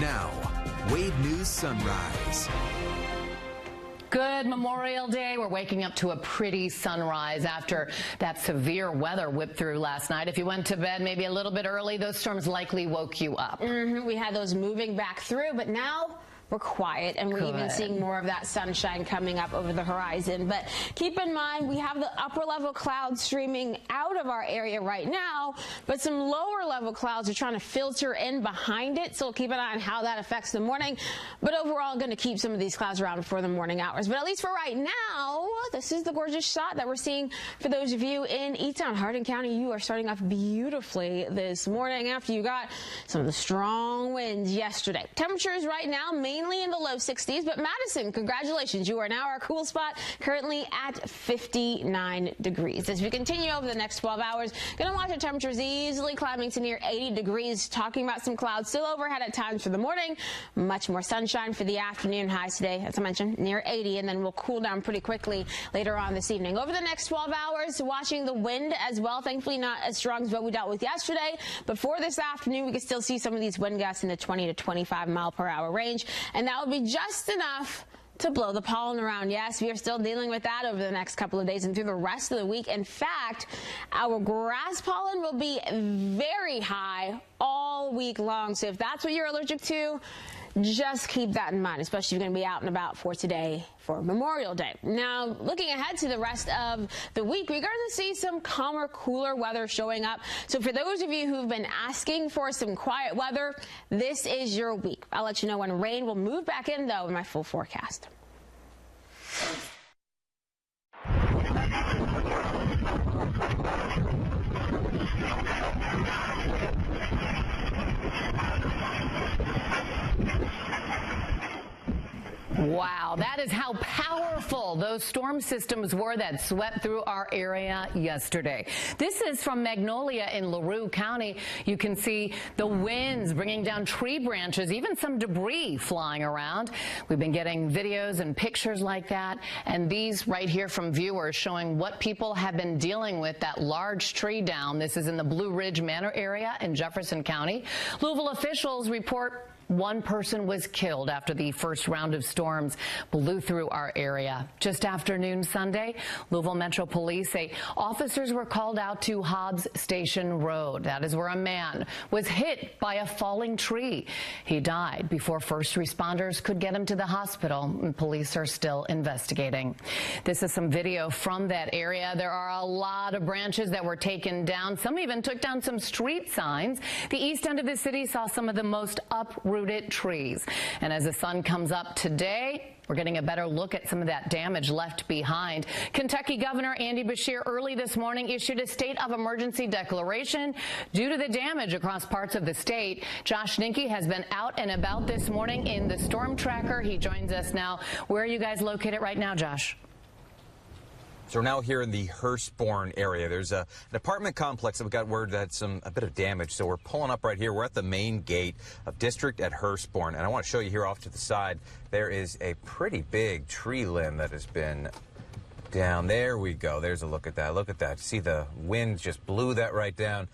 Now, Wave News Sunrise. Good Memorial Day. We're waking up to a pretty sunrise after that severe weather whipped through last night. If you went to bed maybe a little bit early, those storms likely woke you up. We had those moving back through, but now we're quiet, and we're even seeing more of that sunshine coming up over the horizon. But keep in mind, we have the upper level clouds streaming out of our area right now, but some lower level clouds are trying to filter in behind it. So keep an eye on how that affects the morning. But overall, going to keep some of these clouds around for the morning hours. But at least for right now, this is the gorgeous shot that we're seeing for those of you in E-Town, Hardin County. You are starting off beautifully this morning after you got some of the strong winds yesterday. Temperatures right now mainly in the low 60s, but Madison, congratulations, you are now our cool spot, currently at 59 degrees. As we continue over the next 12 hours, going to watch the temperatures easily climbing to near 80 degrees, talking about some clouds still overhead at times for the morning, much more sunshine for the afternoon. Highs today, as I mentioned, near 80, and then we'll cool down pretty quickly later on this evening. Over the next 12 hours, watching the wind as well, thankfully not as strong as what we dealt with yesterday, but for this afternoon, we can still see some of these wind gusts in the 20 to 25 mile per hour range. And that will be just enough to blow the pollen around. Yes, we are still dealing with that over the next couple of days and through the rest of the week. In fact, our grass pollen will be very high all week long. So if that's what you're allergic to, just keep that in mind, especially if you're going to be out and about for today for Memorial Day. Now, looking ahead to the rest of the week, we're going to see some calmer, cooler weather showing up. So for those of you who've been asking for some quiet weather, this is your week. I'll let you know when rain will move back in, though, in my full forecast. Wow, that is how powerful those storm systems were that swept through our area yesterday. This is from Magnolia in LaRue County. You can see the winds bringing down tree branches, even some debris flying around. We've been getting videos and pictures like that, and these right here from viewers showing what people have been dealing with, that large tree down. This is in the Blue Ridge Manor area in Jefferson County. Louisville officials report one person was killed after the first round of storms blew through our area. Just after noon Sunday, Louisville Metro Police say officers were called out to Hobbs Station Road. That is where a man was hit by a falling tree. He died before first responders could get him to the hospital, and police are still investigating. This is some video from that area. There are a lot of branches that were taken down. Some even took down some street signs. The east end of the city saw some of the most uprooted trees. And as the sun comes up today, we're getting a better look at some of that damage left behind. Kentucky Governor Andy Beshear early this morning issued a state of emergency declaration due to the damage across parts of the state. Josh Ninke has been out and about this morning in the storm tracker. He joins us now. Where are you guys located right now, Josh? So we're now here in the Hurstbourne area. There's an apartment complex that we got word that had a bit of damage. So we're pulling up right here. We're at the main gate of District at Hurstbourne. And I want to show you here off to the side, there is a pretty big tree limb that has been down. There we go. There's a look at that. Look at that. See, the wind just blew that right down.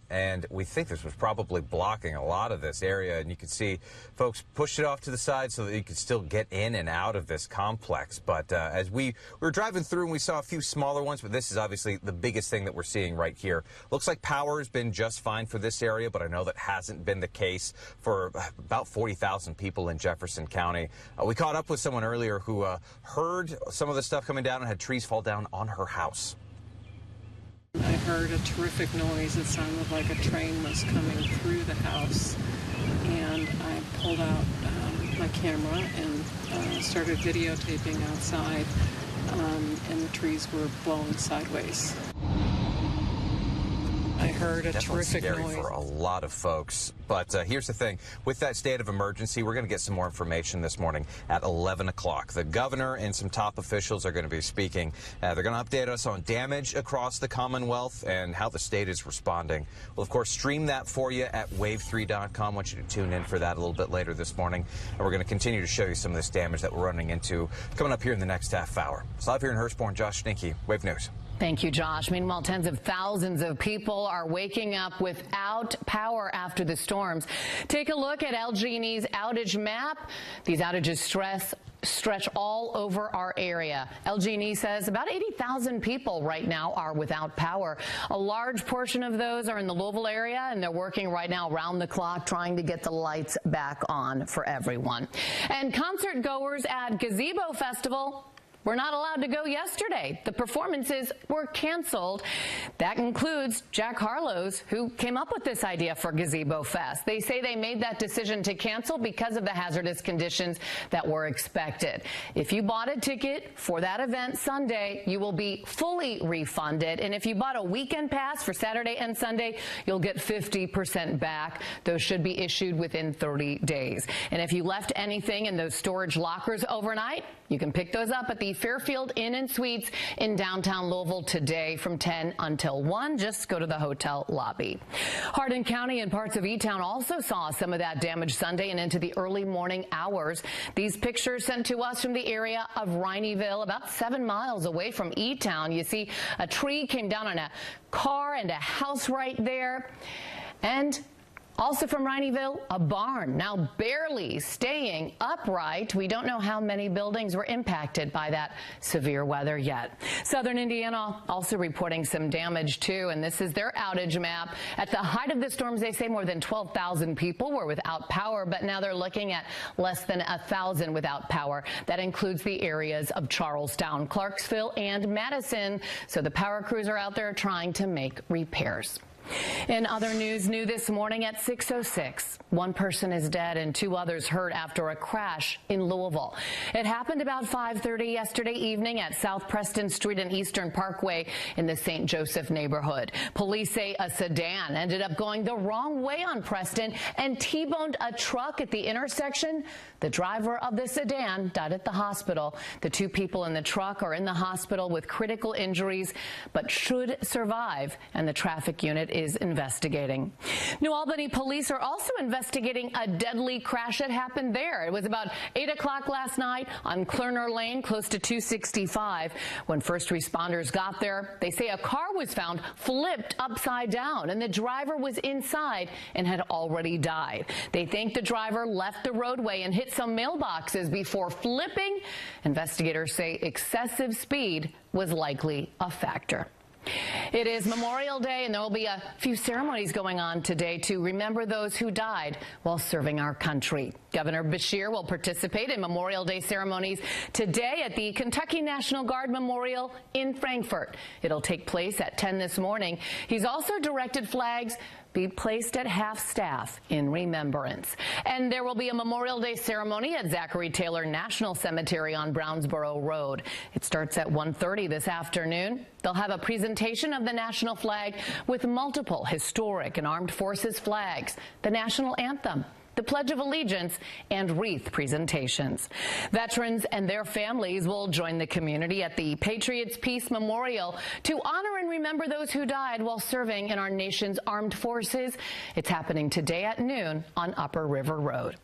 And we think this was probably blocking a lot of this area. And you can see folks pushed it off to the side so that you could still get in and out of this complex. But as we were driving through, and we saw a few smaller ones, but this is obviously the biggest thing that we're seeing right here. Looks like power has been just fine for this area, but I know that hasn't been the case for about 40,000 people in Jefferson County. We caught up with someone earlier who heard some of the stuff coming down and had trees fall down on her house. I heard a terrific noise. It sounded like a train was coming through the house, and I pulled out my camera and started videotaping outside, and the trees were blown sideways. I heard a terrific scary noise. For a lot of folks. But here's the thing. With that state of emergency, we're going to get some more information this morning at 11 o'clock. The governor and some top officials are going to be speaking. They're going to update us on damage across the Commonwealth and how the state is responding. We'll, of course, stream that for you at wave3.com. I want you to tune in for that a little bit later this morning. And we're going to continue to show you some of this damage that we're running into coming up here in the next half hour. So live here in Hurstbourne, Josh Ninke, Wave News. Thank you, Josh. Meanwhile, tens of thousands of people are waking up without power after the storms. Take a look at LG&E's outage map. These outages stretch all over our area. LG&E says about 80,000 people right now are without power. A large portion of those are in the Louisville area, and they're working right now around the clock trying to get the lights back on for everyone. And concert goers at Gazebo Festival were not allowed to go yesterday. The performances were canceled. That includes Jack Harlow's, who came up with this idea for Gazebo Fest. They say they made that decision to cancel because of the hazardous conditions that were expected. If you bought a ticket for that event Sunday, you will be fully refunded. And if you bought a weekend pass for Saturday and Sunday, you'll get 50% back. Those should be issued within 30 days. And if you left anything in those storage lockers overnight, you can pick those up at the Fairfield Inn and Suites in downtown Louisville today from 10 until 1. Just go to the hotel lobby. Hardin County and parts of E-Town also saw some of that damage Sunday and into the early morning hours. These pictures sent to us from the area of Rineyville, about 7 miles away from E-Town. You see a tree came down on a car and a house right there. And also from Rineyville, a barn now barely staying upright. We don't know how many buildings were impacted by that severe weather yet. Southern Indiana also reporting some damage too, and this is their outage map. At the height of the storms, they say more than 12,000 people were without power, but now they're looking at less than 1,000 without power. That includes the areas of Charlestown, Clarksville, and Madison. So the power crews are out there trying to make repairs. In other news, new this morning at 6:06, one person is dead and 2 others hurt after a crash in Louisville. It happened about 5:30 yesterday evening at South Preston Street and Eastern Parkway in the St. Joseph neighborhood. Police say a sedan ended up going the wrong way on Preston and T-boned a truck at the intersection. The driver of the sedan died at the hospital. The 2 people in the truck are in the hospital with critical injuries but should survive, and the traffic unit is investigating. New Albany police are also investigating a deadly crash that happened there. It was about 8 o'clock last night on Klerner Lane, close to 265. When first responders got there, they say a car was found flipped upside down, and the driver was inside and had already died. They think the driver left the roadway and hit some mailboxes before flipping. Investigators say excessive speed was likely a factor. It is Memorial Day, and there will be a few ceremonies going on today to remember those who died while serving our country. Governor Beshear will participate in Memorial Day ceremonies today at the Kentucky National Guard Memorial in Frankfort. It'll take place at 10 this morning. He's also directed flags be placed at half-staff in remembrance. And there will be a Memorial Day ceremony at Zachary Taylor National Cemetery on Brownsboro Road. It starts at 1:30 this afternoon. They'll have a presentation of the national flag with multiple historic and armed forces flags, the national anthem, the Pledge of Allegiance, and wreath presentations. Veterans and their families will join the community at the Patriots Peace Memorial to honor and remember those who died while serving in our nation's armed forces. It's happening today at noon on Upper River Road.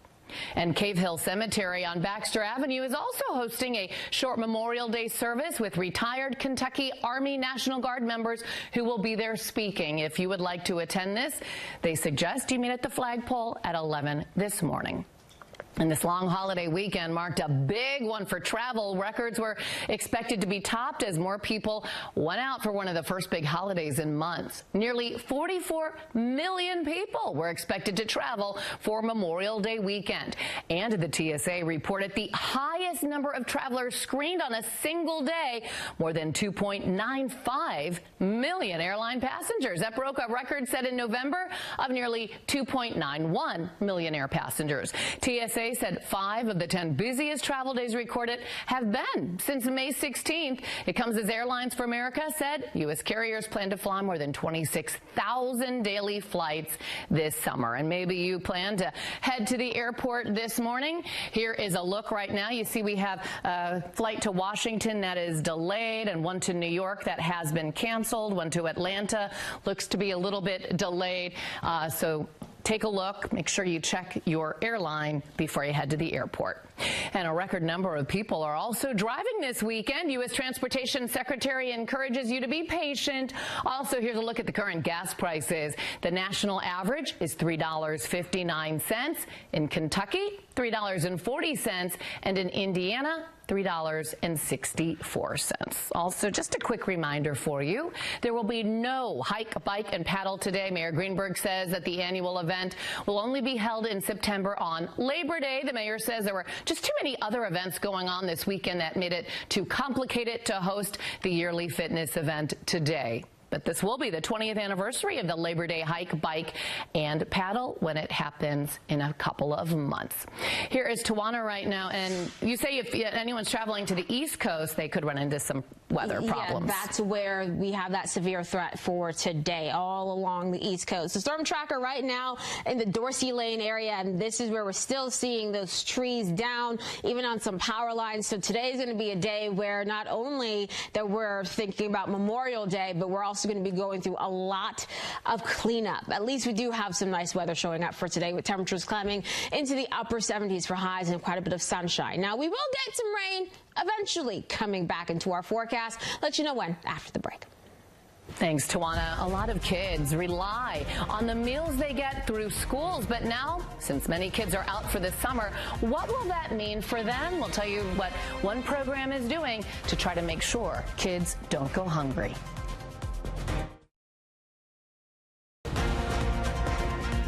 And Cave Hill Cemetery on Baxter Avenue is also hosting a short Memorial Day service with retired Kentucky Army National Guard members who will be there speaking. If you would like to attend this, they suggest you meet at the flagpole at 11 this morning. And this long holiday weekend marked a big one for travel. Records were expected to be topped as more people went out for one of the first big holidays in months. Nearly 44 million people were expected to travel for Memorial Day weekend. And the TSA reported the highest number of travelers screened on a single day, more than 2.95 million airline passengers. That broke a record set in November of nearly 2.91 million air passengers. TSA said 5 of the 10 busiest travel days recorded have been since May 16th. It comes as Airlines for America said U.S. carriers plan to fly more than 26,000 daily flights this summer. And maybe you plan to head to the airport this morning. Here is a look right now. You see we have a flight to Washington that is delayed, and one to New York that has been canceled. One to Atlanta looks to be a little bit delayed. So take a look. Make sure you check your airline before you head to the airport. And a record number of people are also driving this weekend. U.S. Transportation Secretary encourages you to be patient. Also, here's a look at the current gas prices. The national average is $3.59. In Kentucky, $3.40. And in Indiana, $3.64. Also, just a quick reminder for you, there will be no hike, bike, and paddle today. Mayor Greenberg says that the annual event will only be held in September on Labor Day. The mayor says there were just too many other events going on this weekend that made it too complicated to host the yearly fitness event today. But this will be the 20th anniversary of the Labor Day hike, bike, and paddle when it happens in a couple of months. Here is Tawana right now, and you say if anyone's traveling to the East Coast, they could run into some weather problems. Yeah, that's where we have that severe threat for today, all along the East Coast. The storm tracker right now in the Dorsey Lane area, and this is where we're still seeing those trees down, even on some power lines. So today is going to be a day where not only that we're thinking about Memorial Day, but we're also going to be going through a lot of cleanup. At least we do have some nice weather showing up for today, with temperatures climbing into the upper 70s for highs and quite a bit of sunshine. Now, we will get some rain eventually coming back into our forecast. Let you know when after the break. Thanks, Tawana. A lot of kids rely on the meals they get through schools. But now, since many kids are out for the summer, what will that mean for them? We'll tell you what one program is doing to try to make sure kids don't go hungry.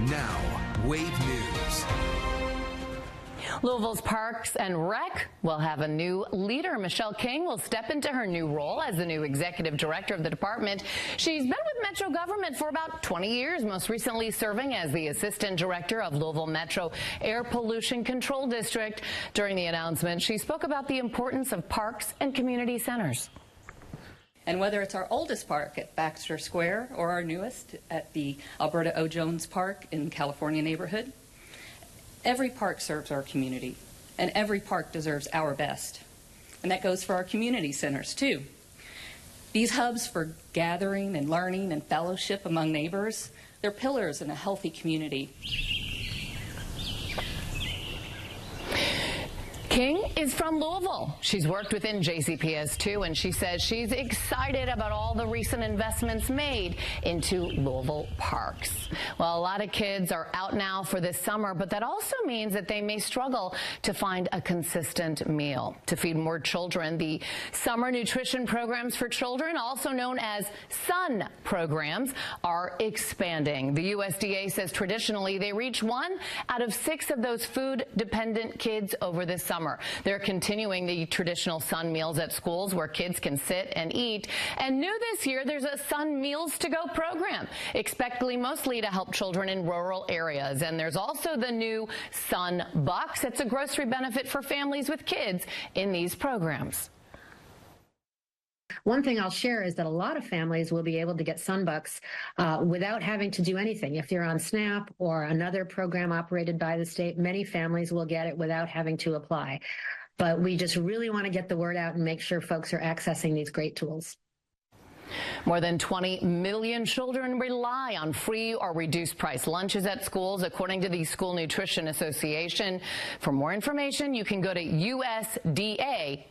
Now, Wave News. Louisville's Parks and Rec will have a new leader. Michelle King will step into her new role as the new executive director of the department. She's been with Metro government for about 20 years, most recently serving as the assistant director of Louisville Metro Air Pollution Control District. During the announcement, she spoke about the importance of parks and community centers. And whether it's our oldest park at Baxter Square or our newest at the Alberta O. Jones Park in California neighborhood, every park serves our community, and every park deserves our best. And that goes for our community centers, too. These hubs for gathering and learning and fellowship among neighbors, they're pillars in a healthy community. King is from Louisville. She's worked within JCPS too, and she says she's excited about all the recent investments made into Louisville parks. Well, a lot of kids are out now for this summer, but that also means that they may struggle to find a consistent meal. To feed more children, the summer nutrition programs for children, also known as SUN programs, are expanding. The USDA says traditionally they reach 1 out of 6 of those food-dependent kids over the summer. They're continuing the traditional SUN meals at schools where kids can sit and eat. And new this year, there's a SUN Meals to Go program, expected mostly to help children in rural areas. And there's also the new SUN Bucks. It's a grocery benefit for families with kids in these programs. One thing I'll share is that a lot of families will be able to get SunBucks without having to do anything. If you're on SNAP or another program operated by the state, many families will get it without having to apply. But we just really want to get the word out and make sure folks are accessing these great tools. More than 20 million children rely on free or reduced price lunches at schools, according to the School Nutrition Association. For more information, you can go to usda.gov.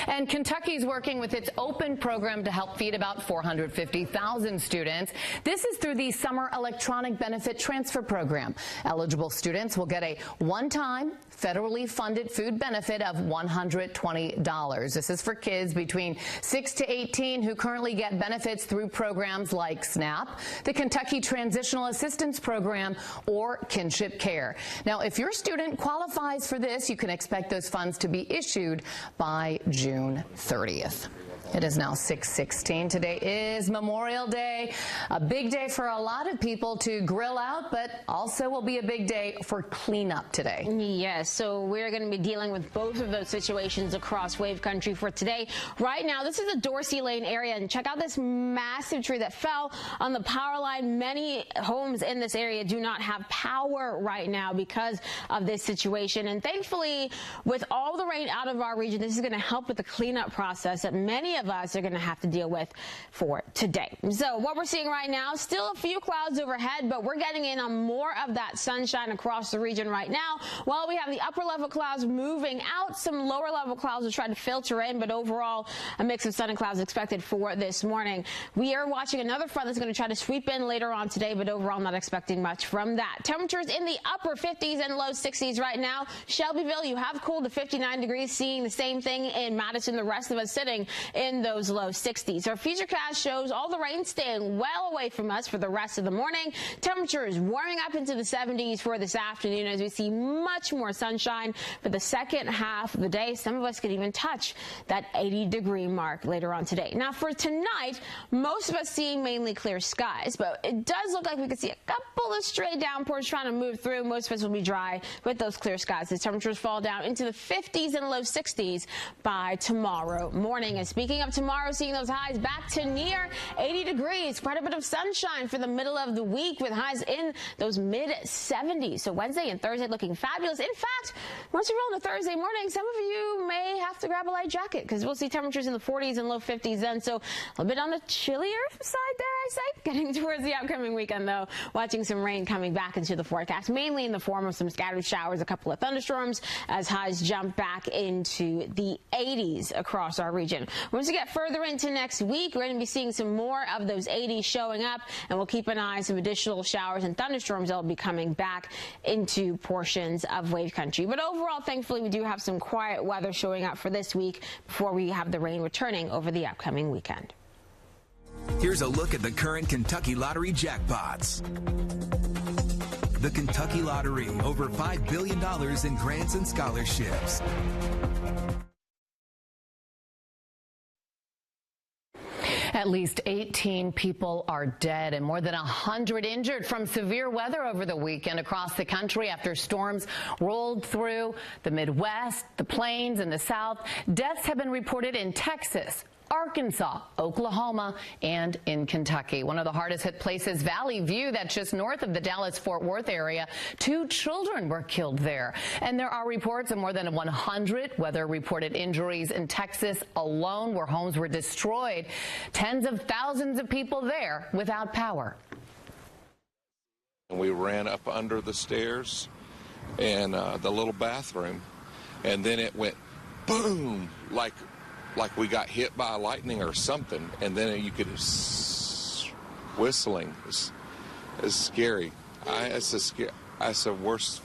And Kentucky's working with its open program to help feed about 450,000 students. This is through the Summer Electronic Benefit Transfer Program. Eligible students will get a one-time federally funded food benefit of $120. This is for kids between 6 to 18 who currently get benefits through programs like SNAP, the Kentucky Transitional Assistance Program, or Kinship Care. Now, if your student qualifies for this, you can expect those funds to be issued by June 30th. It is now 6:16. Today is Memorial Day, a big day for a lot of people to grill out, but also will be a big day for cleanup today. Yes, so we're going to be dealing with both of those situations across Wave Country for today. Right now, this is the Dorsey Lane area, and check out this massive tree that fell on the power line. Many homes in this area do not have power right now because of this situation, and thankfully, with all the rain out of our region, this is going to help with the cleanup process that many of us are going to have to deal with for today. So what we're seeing right now, still a few clouds overhead, but we're getting in on more of that sunshine across the region right now. While we have the upper level clouds moving out, some lower level clouds will try to filter in, but overall a mix of sun and clouds expected for this morning. We are watching another front that's going to try to sweep in later on today, but overall not expecting much from that. Temperatures in the upper 50s and low 60s right now. Shelbyville, you have cooled to 59 degrees, seeing the same thing in Madison, the rest of us sitting in those low 60s. Our futurecast shows all the rain staying well away from us for the rest of the morning. Temperatures warming up into the 70s for this afternoon as we see much more sunshine for the second half of the day. Some of us could even touch that 80-degree mark later on today. Now for tonight, most of us seeing mainly clear skies, but it does look like we could see a couple of stray downpours trying to move through. Most of us will be dry with those clear skies. The temperatures fall down into the 50s and low 60s by tomorrow morning. And speaking of tomorrow, seeing those highs back to near 80 degrees. Quite a bit of sunshine for the middle of the week with highs in those mid 70s. So Wednesday and Thursday looking fabulous. In fact, once you roll into Thursday morning, some of you may have to grab a light jacket because we'll see temperatures in the 40s and low 50s then. So a little bit on the chillier side there, I say. Getting towards the upcoming weekend, though, watching some rain coming back into the forecast, mainly in the form of some scattered showers, a couple of thunderstorms as highs jump back into the 80s across our region. Once we get further into next week, we're going to be seeing some more of those 80s showing up, and we'll keep an eye on some additional showers and thunderstorms that will be coming back into portions of wave country. But overall, thankfully, we do have some quiet weather showing up for this week before we have the rain returning over the upcoming weekend. Here's a look at the current Kentucky Lottery jackpots. The Kentucky Lottery, over $5 billion in grants and scholarships. At least 18 people are dead and more than 100 injured from severe weather over the weekend across the country after storms rolled through the Midwest, the Plains, and the South. Deaths have been reported in Texas, Arkansas, Oklahoma, and in Kentucky. One of the hardest hit places, Valley View, that's just north of the Dallas-Fort Worth area. 2 children were killed there. And there are reports of more than 100 weather-reported injuries in Texas alone, where homes were destroyed. Tens of thousands of people there without power. We ran up under the stairs and the little bathroom, and then it went boom, like we got hit by lightning or something, and then you could whistling. It's scary. It's the worst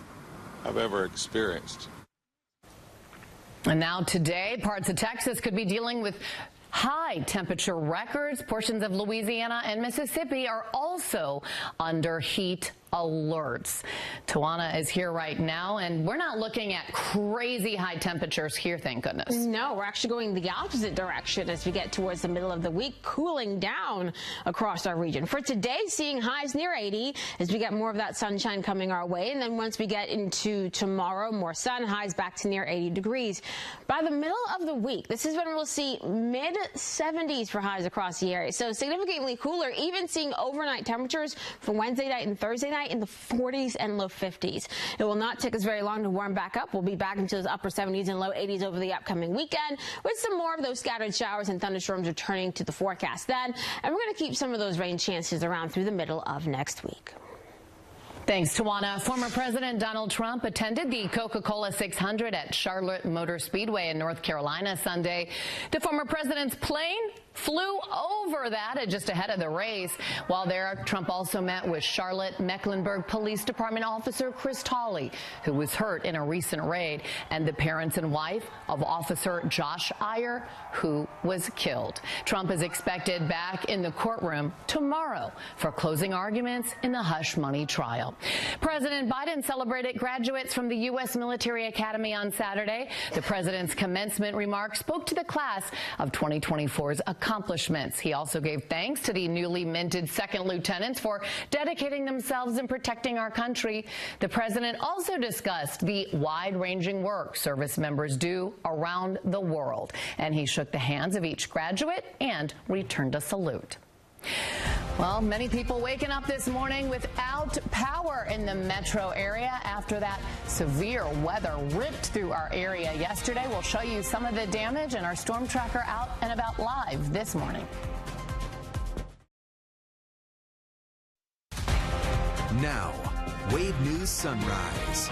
I've ever experienced. And now today, parts of Texas could be dealing with high temperature records. Portions of Louisiana and Mississippi are also under heat alerts. Tawana is here right now, and we're not looking at crazy high temperatures here, thank goodness. No, we're actually going the opposite direction as we get towards the middle of the week, cooling down across our region. For today, seeing highs near 80 as we get more of that sunshine coming our way, and then once we get into tomorrow, more sun, highs back to near 80 degrees. By the middle of the week, this is when we'll see mid 70s for highs across the area, so significantly cooler, even seeing overnight temperatures for Wednesday night and Thursday night in the 40s and low 50s. It will not take us very long to warm back up. We'll be back into those upper 70s and low 80s over the upcoming weekend, with some more of those scattered showers and thunderstorms returning to the forecast then. And we're going to keep some of those rain chances around through the middle of next week. Thanks, Tawana. Former President Donald Trump attended the Coca-Cola 600 at Charlotte Motor Speedway in North Carolina Sunday. The former president's plane flew over that just ahead of the race. While there, Trump also met with Charlotte Mecklenburg Police Department officer Chris Tolley, who was hurt in a recent raid, and the parents and wife of Officer Josh Iyer, who was killed. Trump is expected back in the courtroom tomorrow for closing arguments in the hush money trial. President Biden celebrated graduates from the U.S. Military Academy on Saturday. The president's commencement remarks spoke to the class of 2024's accomplishments. He also gave thanks to the newly minted second lieutenants for dedicating themselves in protecting our country. The president also discussed the wide-ranging work service members do around the world, and he shook the hands of each graduate and returned a salute. Well, many people waking up this morning without power in the metro area after that severe weather ripped through our area yesterday. We'll show you some of the damage in our Storm Tracker Out and About Live this morning. Now, Wave News Sunrise.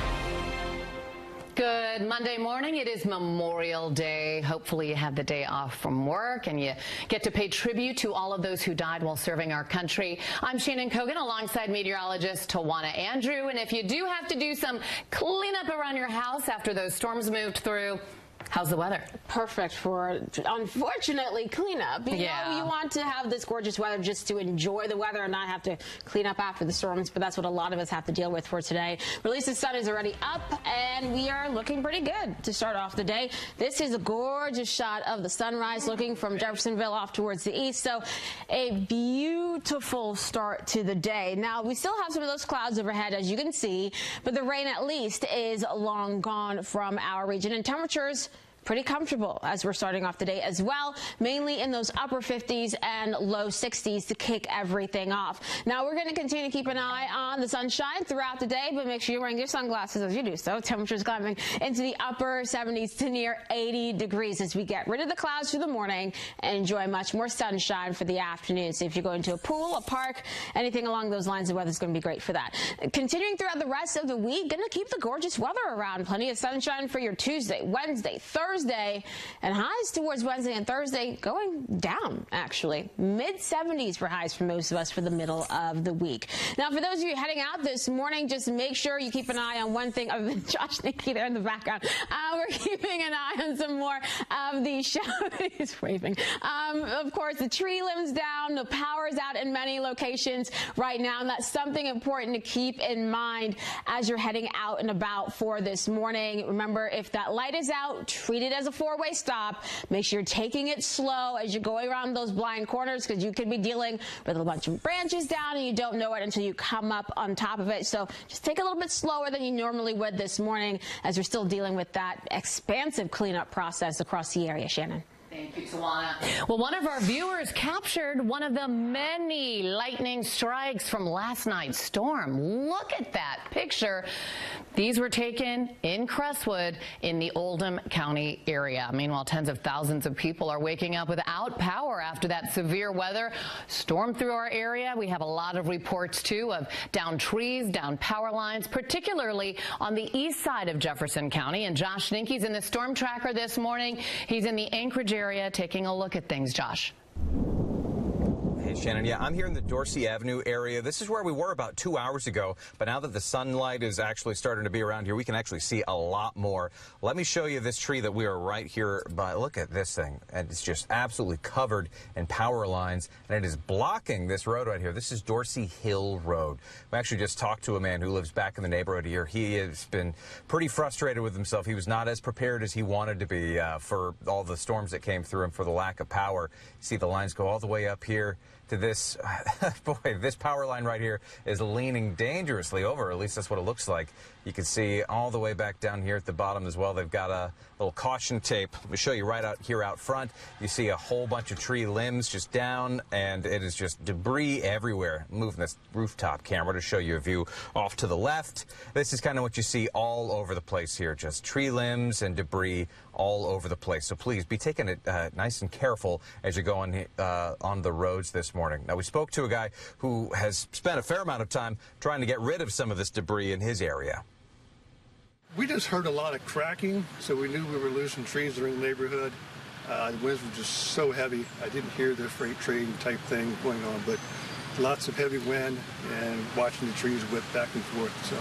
Good Monday morning. It is Memorial Day. Hopefully you have the day off from work and you get to pay tribute to all of those who died while serving our country. I'm Shannon Kogan alongside meteorologist Tawana Andrew. And if you do have to do some cleanup around your house after those storms moved through, how's the weather? Perfect for, unfortunately, cleanup. You know, you want to have this gorgeous weather just to enjoy the weather and not have to clean up after the storms, but that's what a lot of us have to deal with for today. Release the sun is already up, and we are looking pretty good to start off the day. This is a gorgeous shot of the sunrise looking from Jeffersonville off towards the east, so a beautiful start to the day. Now, we still have some of those clouds overhead, as you can see, but the rain at least is long gone from our region, and temperatures pretty comfortable as we're starting off the day as well, mainly in those upper 50s and low 60s to kick everything off. Now, we're going to continue to keep an eye on the sunshine throughout the day, but make sure you're wearing your sunglasses as you do so. Temperatures climbing into the upper 70s to near 80 degrees as we get rid of the clouds through the morning and enjoy much more sunshine for the afternoon. So if you're going to a pool, a park, anything along those lines, the weather's going to be great for that. Continuing throughout the rest of the week, going to keep the gorgeous weather around. Plenty of sunshine for your Tuesday, Wednesday, Thursday, and highs towards Wednesday and Thursday going down, actually. Mid-70s for highs for most of us for the middle of the week. Now, for those of you heading out this morning, just make sure you keep an eye on one thing other than Josh Nicky there in the background. We're keeping an eye on some more of the he's waving. Of course, the tree limbs down, the power's out in many locations right now, and that's something important to keep in mind as you're heading out and about for this morning. Remember, if that light is out, treat it as a four-way stop. Make sure you're taking it slow as you're going around those blind corners, because you could be dealing with a bunch of branches down and you don't know it until you come up on top of it. So just take a little bit slower than you normally would this morning as we're still dealing with that expansive cleanup process across the area. Shannon. Thank you, Tawana. Well, one of our viewers captured one of the many lightning strikes from last night's storm. Look at that picture. These were taken in Crestwood in the Oldham County area. Meanwhile, tens of thousands of people are waking up without power after that severe weather stormed through our area. We have a lot of reports, too, of downed trees, downed power lines, particularly on the east side of Jefferson County. And Josh Ninke's in the storm tracker this morning. He's in the Anchorage area taking a look at things. Josh. Hey, Shannon. Yeah, I'm here in the Dorsey Avenue area. This is where we were about 2 hours ago, but now that the sunlight is actually starting to be around here, we can actually see a lot more. Let me show you this tree that we are right here by. Look at this thing. And it's just absolutely covered in power lines, and it is blocking this road right here. This is Dorsey Hill Road. We actually just talked to a man who lives back in the neighborhood here. He has been pretty frustrated with himself. He was not as prepared as he wanted to be for all the storms that came through and for the lack of power. You see the lines go all the way up here to this. Boy, this power line right here is leaning dangerously over. At least that's what it looks like. You can see all the way back down here at the bottom as well. They've got a little caution tape. Let me show you right out here out front. You see a whole bunch of tree limbs just down, and it is just debris everywhere. I'm moving this rooftop camera to show you a view off to the left. This is kind of what you see all over the place here, just tree limbs and debris all over the place. So please be taking it nice and careful as you go on the roads this morning. Now, we spoke to a guy who has spent a fair amount of time trying to get rid of some of this debris in his area. We just heard a lot of cracking, so we knew we were losing trees in the neighborhood. The winds were just so heavy. I didn't hear the freight train type thing going on, but lots of heavy wind and watching the trees whip back and forth. So.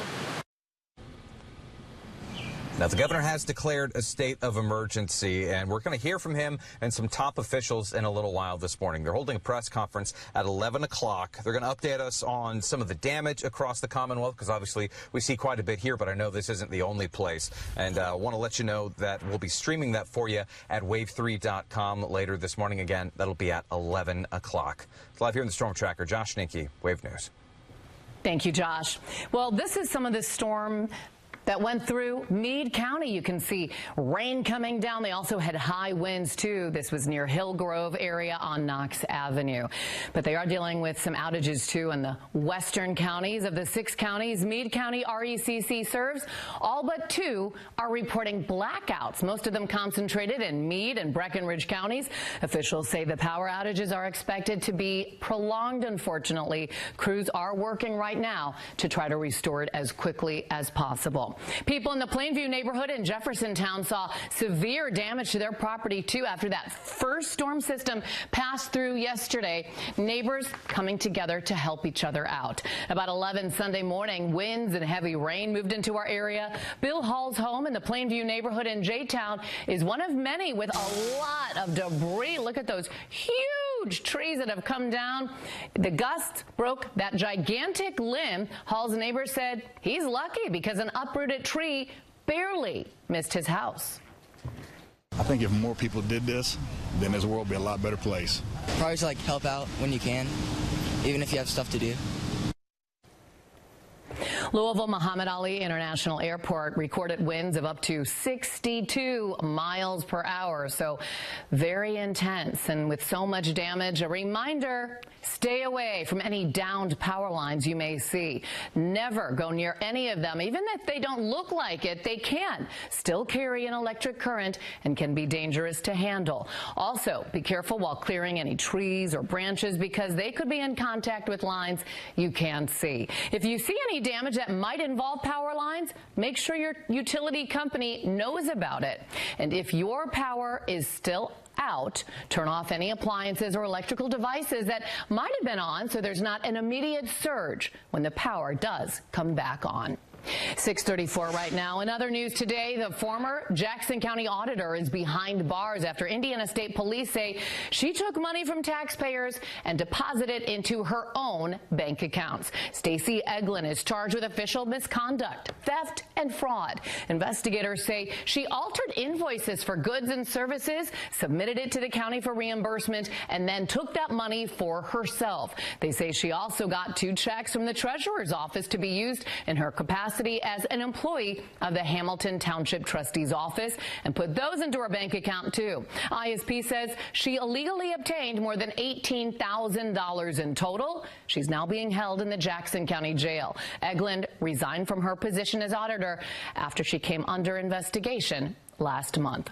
Now, the governor has declared a state of emergency, and we're going to hear from him and some top officials in a little while this morning. They're holding a press conference at 11 o'clock. They're going to update us on some of the damage across the Commonwealth, because obviously we see quite a bit here, but I know this isn't the only place. And I want to let you know that we'll be streaming that for you at wave3.com later this morning. Again, that'll be at 11 o'clock. It's live here in the Storm Tracker. Josh Ninke, Wave News. Thank you, Josh. Well, this is some of the storm that went through Meade County. You can see rain coming down. They also had high winds, too. This was near Hillgrove area on Knox Avenue. But they are dealing with some outages, too, in the western counties. Of the 6 counties Meade County RECC serves, all but 2 are reporting blackouts, most of them concentrated in Meade and Breckinridge counties. Officials say the power outages are expected to be prolonged, unfortunately. Crews are working right now to try to restore it as quickly as possible. People in the Plainview neighborhood in Jeffersontown saw severe damage to their property, too, after that first storm system passed through yesterday. Neighbors coming together to help each other out. About 11 Sunday morning, winds and heavy rain moved into our area. Bill Hall's home in the Plainview neighborhood in J-Town is one of many with a lot of debris. Look at those huge trees that have come down. The gusts broke that gigantic limb. Hall's neighbor said he's lucky because an uprooted tree barely missed his house. I think if more people did this, then this world would be a lot better place. Probably to help out when you can, even if you have stuff to do. Louisville Muhammad Ali International Airport recorded winds of up to 62 miles per hour, so very intense. And with so much damage, a reminder, stay away from any downed power lines you may see. Never go near any of them. Even if they don't look like it, they can still carry an electric current and can be dangerous to handle. Also, be careful while clearing any trees or branches because they could be in contact with lines you can't see. If you see any damage that might involve power lines, make sure your utility company knows about it. And if your power is still out, turn off any appliances or electrical devices that might have been on so there's not an immediate surge when the power does come back on. 6:34 right now. In other news today, the former Jackson County auditor is behind bars after Indiana State Police say she took money from taxpayers and deposited into her own bank accounts. Stacey Eglin is charged with official misconduct, theft, and fraud. Investigators say she altered invoices for goods and services, submitted it to the county for reimbursement, and then took that money for herself. They say she also got 2 checks from the treasurer's office to be used in her capacity as an employee of the Hamilton Township Trustee's office and put those into her bank account, too. ISP says she illegally obtained more than $18,000 in total. She's now being held in the Jackson County Jail. Eglin resigned from her position as auditor after she came under investigation last month.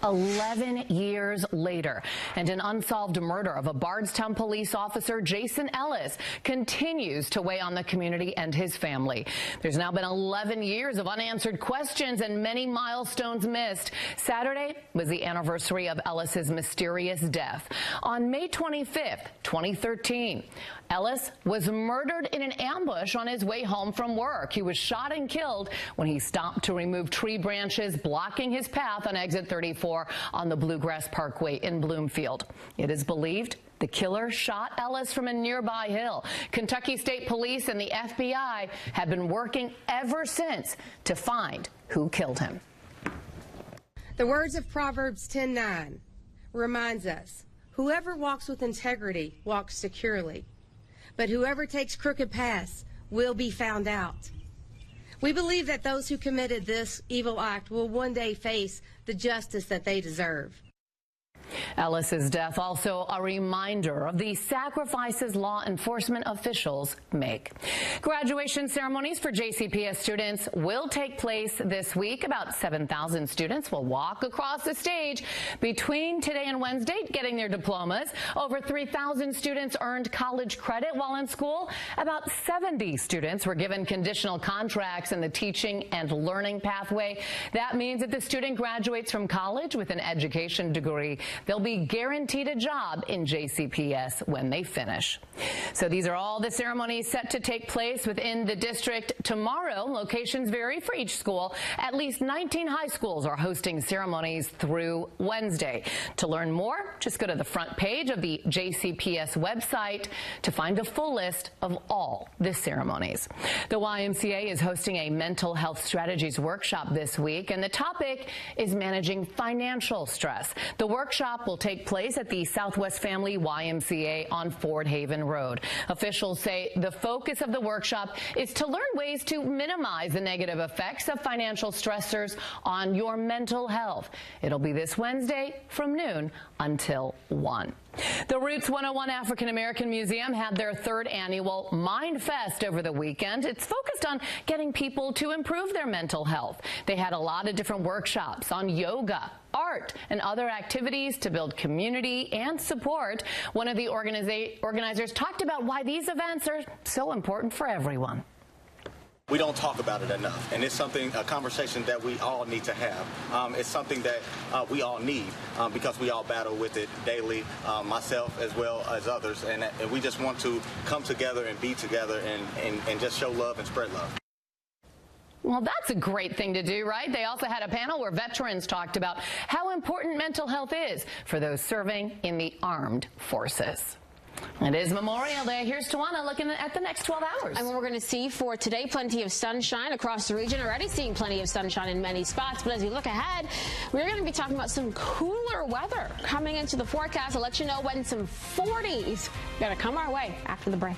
11 years later, and an unsolved murder of a Bardstown police officer, Jason Ellis, continues to weigh on the community and his family. There's now been 11 years of unanswered questions and many milestones missed. Saturday was the anniversary of Ellis's mysterious death. On May 25th, 2013, Ellis was murdered in an ambush on his way home from work. He was shot and killed when he stopped to remove tree branches blocking his path on exit 34 on the Bluegrass Parkway in Bloomfield. It is believed the killer shot Ellis from a nearby hill. Kentucky State Police and the FBI have been working ever since to find who killed him. The words of Proverbs 10:9 reminds us, whoever walks with integrity walks securely, but whoever takes crooked paths will be found out. We believe that those who committed this evil act will one day face the justice that they deserve. Ellis's death also a reminder of the sacrifices law enforcement officials make. Graduation ceremonies for JCPS students will take place this week. About 7,000 students will walk across the stage between today and Wednesday getting their diplomas. Over 3,000 students earned college credit while in school. About 70 students were given conditional contracts in the teaching and learning pathway. That means that the student graduates from college with an education degree, they'll be guaranteed a job in JCPS when they finish. So these are all the ceremonies set to take place within the district tomorrow. Locations vary for each school. At least 19 high schools are hosting ceremonies through Wednesday. To learn more, just go to the front page of the JCPS website to find a full list of all the ceremonies. The YMCA is hosting a mental health strategies workshop this week, and the topic is managing financial stress. The workshop will will take place at the Southwest Family YMCA on Fort Haven Road. Officials say the focus of the workshop is to learn ways to minimize the negative effects of financial stressors on your mental health. It'll be this Wednesday from noon until 1. The Roots 101 African American Museum had their 3rd annual Mind Fest over the weekend. It's focused on getting people to improve their mental health. They had a lot of different workshops on yoga, art, and other activities to build community and support. One of the organizers talked about why these events are so important for everyone. We don't talk about it enough, and it's a conversation that we all need to have. It's something that we all need because we all battle with it daily, myself as well as others, and we just want to come together and be together and just show love and spread love. Well, that's a great thing to do, right? They also had a panel where veterans talked about how important mental health is for those serving in the armed forces. It is Memorial Day. Here's Tawana looking at the next 12 hours. And what we're going to see for today, plenty of sunshine across the region. Already seeing plenty of sunshine in many spots. But as we look ahead, we're going to be talking about some cooler weather coming into the forecast. I'll let you know when some 40s got to come our way after the break.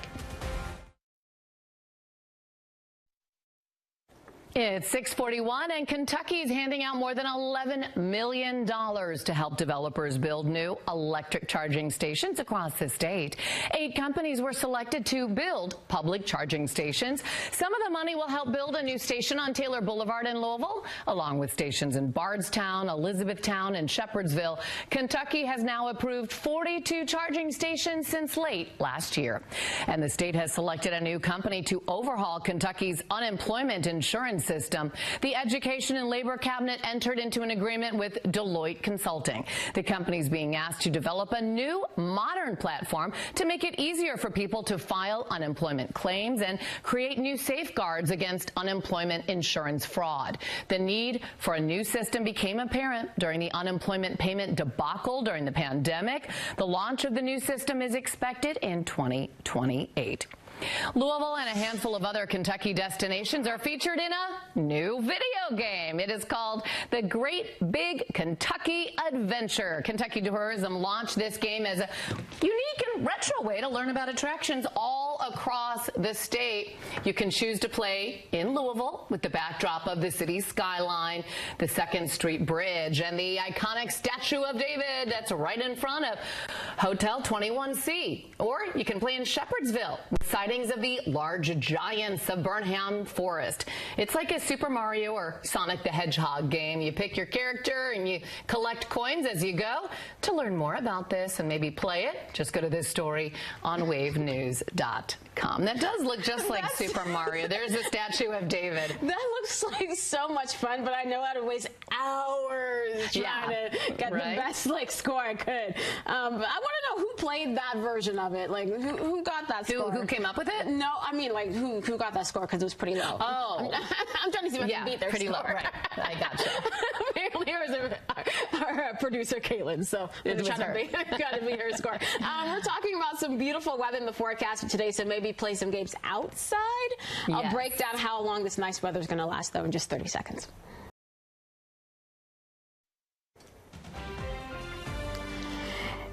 It's 6:41, and Kentucky is handing out more than $11 million to help developers build new electric charging stations across the state. 8 companies were selected to build public charging stations. Some of the money will help build a new station on Taylor Boulevard in Louisville, along with stations in Bardstown, Elizabethtown, and Shepherdsville. Kentucky has now approved 42 charging stations since late last year. And the state has selected a new company to overhaul Kentucky's unemployment insurance system. The Education and Labor Cabinet entered into an agreement with Deloitte Consulting. The company is being asked to develop a new modern platform to make it easier for people to file unemployment claims and create new safeguards against unemployment insurance fraud. The need for a new system became apparent during the unemployment payment debacle during the pandemic. The launch of the new system is expected in 2028. Louisville and a handful of other Kentucky destinations are featured in a new video game. It is called The Great Big Kentucky Adventure. Kentucky Tourism launched this game as a unique and retro way to learn about attractions all across the state. You can choose to play in Louisville with the backdrop of the city's skyline, the 2nd Street Bridge, and the iconic Statue of David that's right in front of Hotel 21C. Or you can play in Shepherdsville with sightings of the large giants of Burnham Forest. It's like a Super Mario or Sonic the Hedgehog game. You pick your character and you collect coins as you go. To learn more about this and maybe play it, just go to this story on wavenews.com. That does look just like Super Mario. There's the Statue of David. That looks like so much fun, but I know how to waste hours trying to get the best score I could. I want to know who played that version of it. Like who got that score? Who came up with it? No, I mean like who got that score because it was pretty low. Oh, I'm trying to see if I can beat their pretty score. low. Right. I gotcha. Apparently, it was our producer Caitlin, so we're trying to beat her score. We're talking about some beautiful weather in the forecast today, so maybe play some games outside. Yes. I'll break down how long this nice weather is going to last, though, in just 30 seconds.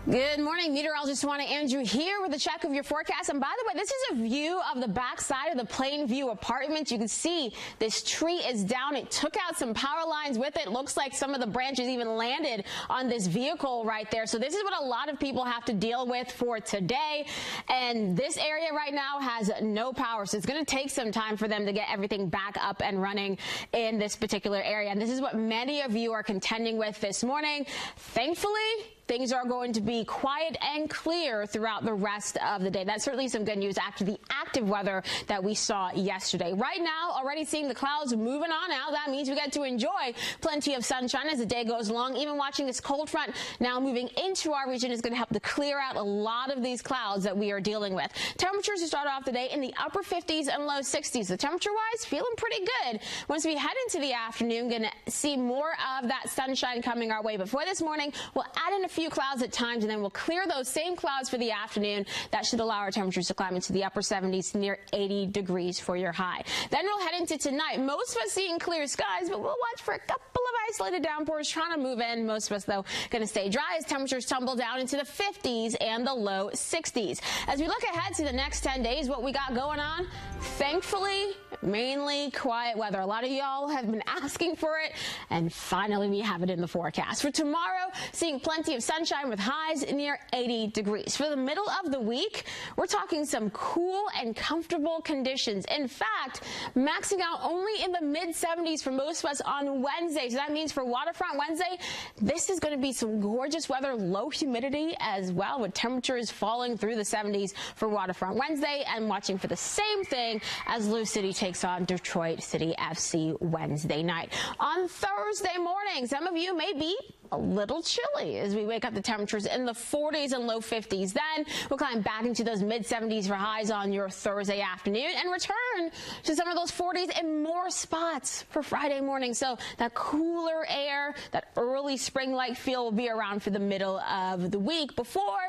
Good morning, meteorologist Tawana Andrew here with a check of your forecast. And by the way, this is a view of the backside of the Plainview apartment. You can see this tree is down. It took out some power lines with it. Looks like some of the branches even landed on this vehicle right there. So this is what a lot of people have to deal with for today. And this area right now has no power. So it's going to take some time for them to get everything back up and running in this particular area. And this is what many of you are contending with this morning. Thankfully, things are going to be quiet and clear throughout the rest of the day. That's certainly some good news after the active weather that we saw yesterday. Right now, already seeing the clouds moving on out. That means we get to enjoy plenty of sunshine as the day goes along. Even watching this cold front now moving into our region is going to help to clear out a lot of these clouds that we are dealing with. Temperatures to start off the day in the upper 50s and low 60s. The temperature-wise, feeling pretty good. Once we head into the afternoon, going to see more of that sunshine coming our way. But for this morning, we'll add in a few clouds at times, and then we'll clear those same clouds for the afternoon. That should allow our temperatures to climb into the upper 70s, near 80 degrees for your high. Then we'll head into tonight. Most of us seeing clear skies, but we'll watch for a couple of isolated downpours trying to move in. Most of us, though, going to stay dry as temperatures tumble down into the 50s and the low 60s. As we look ahead to the next 10 days, what we got going on, thankfully, mainly quiet weather. A lot of y'all have been asking for it, and finally we have it in the forecast. For tomorrow, seeing plenty of sunshine with highs near 80 degrees. For the middle of the week, we're talking some cool and comfortable conditions. In fact, maxing out only in the mid-70s for most of us on Wednesday. So that means for Waterfront Wednesday, this is going to be some gorgeous weather, low humidity as well, with temperatures falling through the 70s for Waterfront Wednesday, and watching for the same thing as Lou City takes on Detroit City FC Wednesday night. On Thursday morning, some of you may be a little chilly as we wake up the temperatures in the 40s and low 50s. Then we'll climb back into those mid-70s for highs on your Thursday afternoon and return to some of those 40s in more spots for Friday morning. So that cooler air, that early spring-like feel will be around for the middle of the week before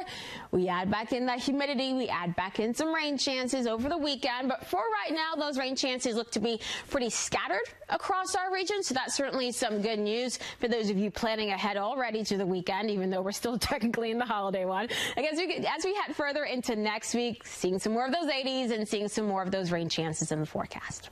we add back in that humidity. We add back in some rain chances over the weekend. But for right now, those rain chances look to be pretty scattered across our region. So that's certainly some good news for those of you planning ahead already to the weekend, even though we're still technically in the holiday one. I guess as we head further into next week, seeing some more of those 80s and seeing some more of those rain chances in the forecast.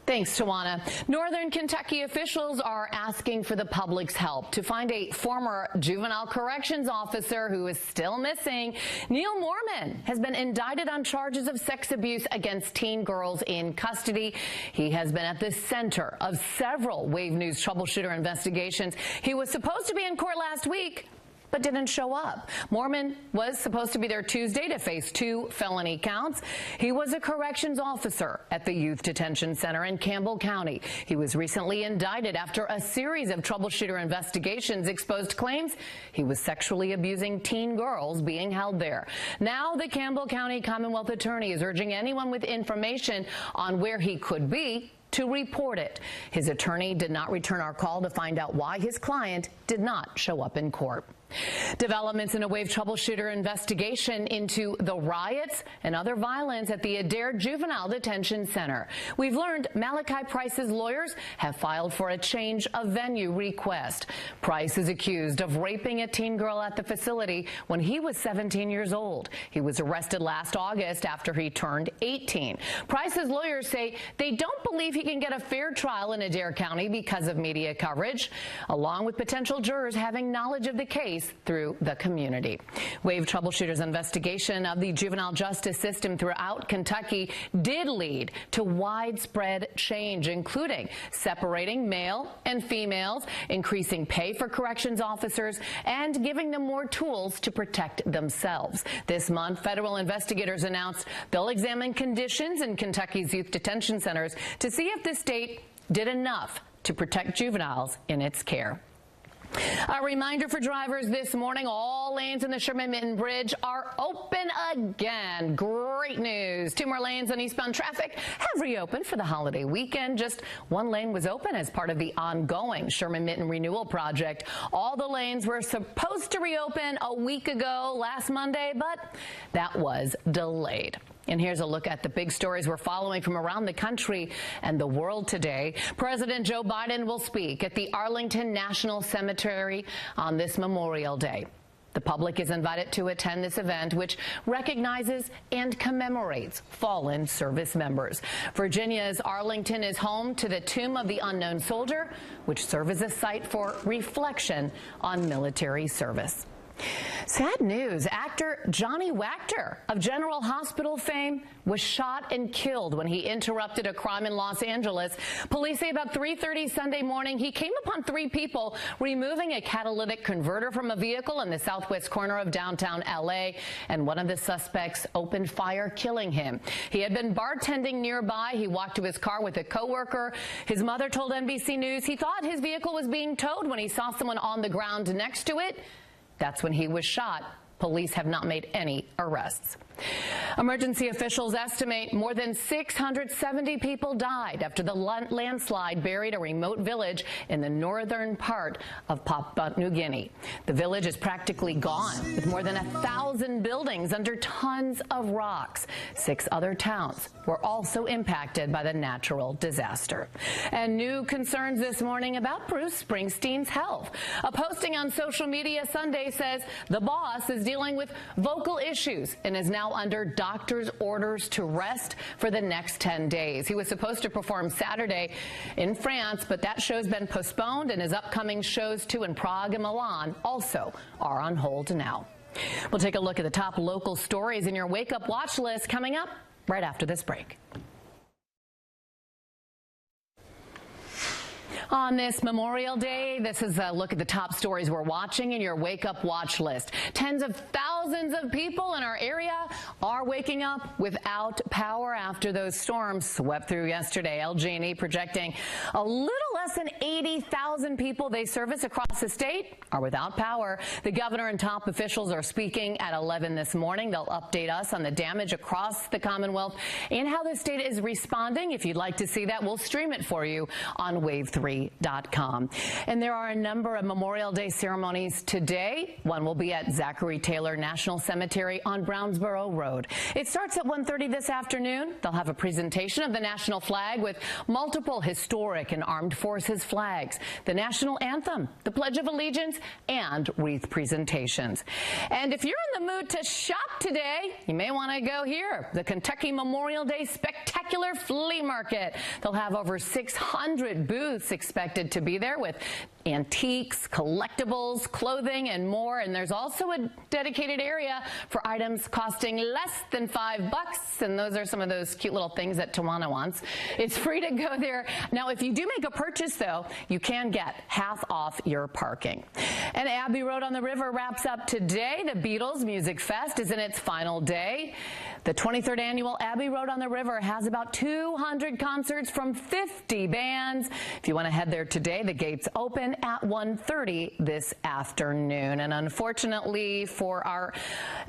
Thanks, Tawana. Northern Kentucky officials are asking for the public's help to find a former juvenile corrections officer who is still missing. Neil Mormon has been indicted on charges of sex abuse against teen girls in custody. He has been at the center of several Wave News troubleshooter investigations. He was supposed to be in court last week, but didn't show up. Mormon was supposed to be there Tuesday to face 2 felony counts. He was a corrections officer at the Youth Detention Center in Campbell County. He was recently indicted after a series of troubleshooter investigations exposed claims he was sexually abusing teen girls being held there. Now the Campbell County Commonwealth Attorney is urging anyone with information on where he could be to report it. His attorney did not return our call to find out why his client did not show up in court. Developments in a Wave troubleshooter investigation into the riots and other violence at the Adair Juvenile Detention Center. We've learned Malachi Price's lawyers have filed for a change of venue request. Price is accused of raping a teen girl at the facility when he was 17 years old. He was arrested last August after he turned 18. Price's lawyers say they don't believe he can get a fair trial in Adair County because of media coverage, along with potential jurors having knowledge of the case through the community. Wave troubleshooters' investigation of the juvenile justice system throughout Kentucky did lead to widespread change, including separating male and females, increasing pay for corrections officers, and giving them more tools to protect themselves. This month, federal investigators announced they'll examine conditions in Kentucky's youth detention centers to see if the state did enough to protect juveniles in its care. A reminder for drivers this morning, all lanes in the Sherman-Minton Bridge are open again. Great news. 2 more lanes on eastbound traffic have reopened for the holiday weekend. Just 1 lane was open as part of the ongoing Sherman-Minton Renewal Project. All the lanes were supposed to reopen a week ago, last Monday, but that was delayed. And here's a look at the big stories we're following from around the country and the world today. President Joe Biden will speak at the Arlington National Cemetery on this Memorial Day. The public is invited to attend this event, which recognizes and commemorates fallen service members. Virginia's Arlington is home to the Tomb of the Unknown Soldier, which serves as a site for reflection on military service. Sad news. Actor Johnny Wachter of General Hospital fame was shot and killed when he interrupted a crime in Los Angeles. Police say about 3:30 Sunday morning, he came upon 3 people removing a catalytic converter from a vehicle in the southwest corner of downtown L.A., and one of the suspects opened fire, killing him. He had been bartending nearby. He walked to his car with a coworker. His mother told NBC News he thought his vehicle was being towed when he saw someone on the ground next to it. That's when he was shot. Police have not made any arrests. Emergency officials estimate more than 670 people died after the landslide buried a remote village in the northern part of Papua New Guinea. The village is practically gone, with more than 1,000 buildings under tons of rocks. 6 other towns were also impacted by the natural disaster. And new concerns this morning about Bruce Springsteen's health. A posting on social media Sunday says the boss is dealing with vocal issues and is now under doctor's orders to rest for the next 10 days. He was supposed to perform Saturday in France, but that show's been postponed, and his upcoming shows too in Prague and Milan also are on hold now. We'll take a look at the top local stories in your Wake Up Watch list coming up right after this break. On this Memorial Day, this is a look at the top stories we're watching in your Wake Up Watch list. Tens of thousands of people in our area are waking up without power after those storms swept through yesterday. LG&E projecting a little less than 80,000 people they service across the state are without power. The governor and top officials are speaking at 11 this morning. They'll update us on the damage across the Commonwealth and how the state is responding. If you'd like to see that, we'll stream it for you on Wave3.com. And there are a number of Memorial Day ceremonies today. One will be at Zachary Taylor National Cemetery on Brownsboro Road. It starts at 1:30 this afternoon. They'll have a presentation of the national flag with multiple historic and armed forces flags, the national anthem, the Pledge of Allegiance, and wreath presentations. And if you're in the mood to shop today, you may want to go here, the Kentucky Memorial Day Spectacular Flea Market. They'll have over 600 booths expected to be there with antiques, collectibles, clothing, and more. And there's also a dedicated area for items costing less than $5, and those are some of those cute little things that Tawana wants. It's free to go there. Now, if you do make a purchase, though, you can get half off your parking. And Abbey Road on the River wraps up today. The Beatles Music Fest is in its final day. The 23rd annual Abbey Road on the River has about 200 concerts from 50 bands. If you want to head there today, the gates open at 1:30 this afternoon. And unfortunately for our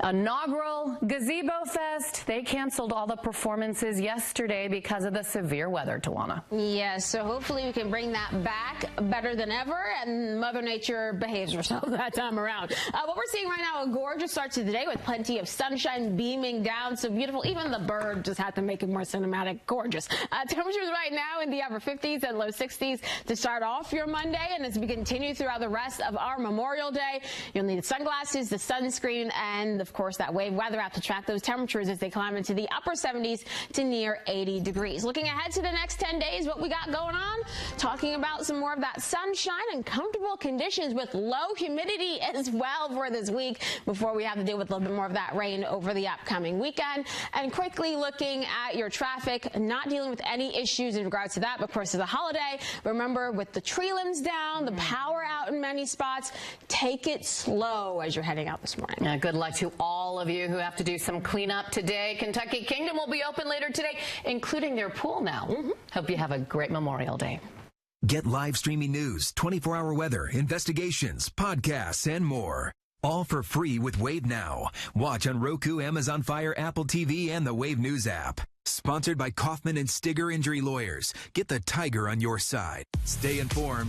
inaugural Gazebo Fest, they canceled all the performances yesterday because of the severe weather, Tawana. Yes, so hopefully we can bring that back better than ever, and Mother Nature behaves herself that time around. What we're seeing right now, a gorgeous start to the day with plenty of sunshine beaming down. So beautiful. Even the bird just had to make it more cinematic. Gorgeous. Temperatures right now in the upper 50s and low 60s to start off your Monday, and as we continue throughout the rest of our Memorial Day, you'll need sunglasses, the sunscreen, and of course that wave weather app to track those temperatures as they climb into the upper 70s to near 80 degrees. Looking ahead to the next 10 days, what we got going on, talking about some more of that sunshine and comfortable conditions with low humidity as well for this week before we have to deal with a little bit more of that rain over the upcoming weekend. And quickly looking at your traffic, not dealing with any issues in regards to that, but of course it's a holiday. Remember, with the tree limbs down, the power out in many spots, take it slow as you're heading out this morning. Yeah, good luck to all of you who have to do some cleanup today. Kentucky Kingdom will be open later today, including their pool now. Hope you have a great Memorial Day. Get live streaming news, 24-hour weather, investigations, podcasts, and more. All for free with Wave Now. Watch on Roku, Amazon Fire, Apple TV, and the Wave News app. Sponsored by Kaufman and Stigger Injury Lawyers. Get the tiger on your side. Stay informed.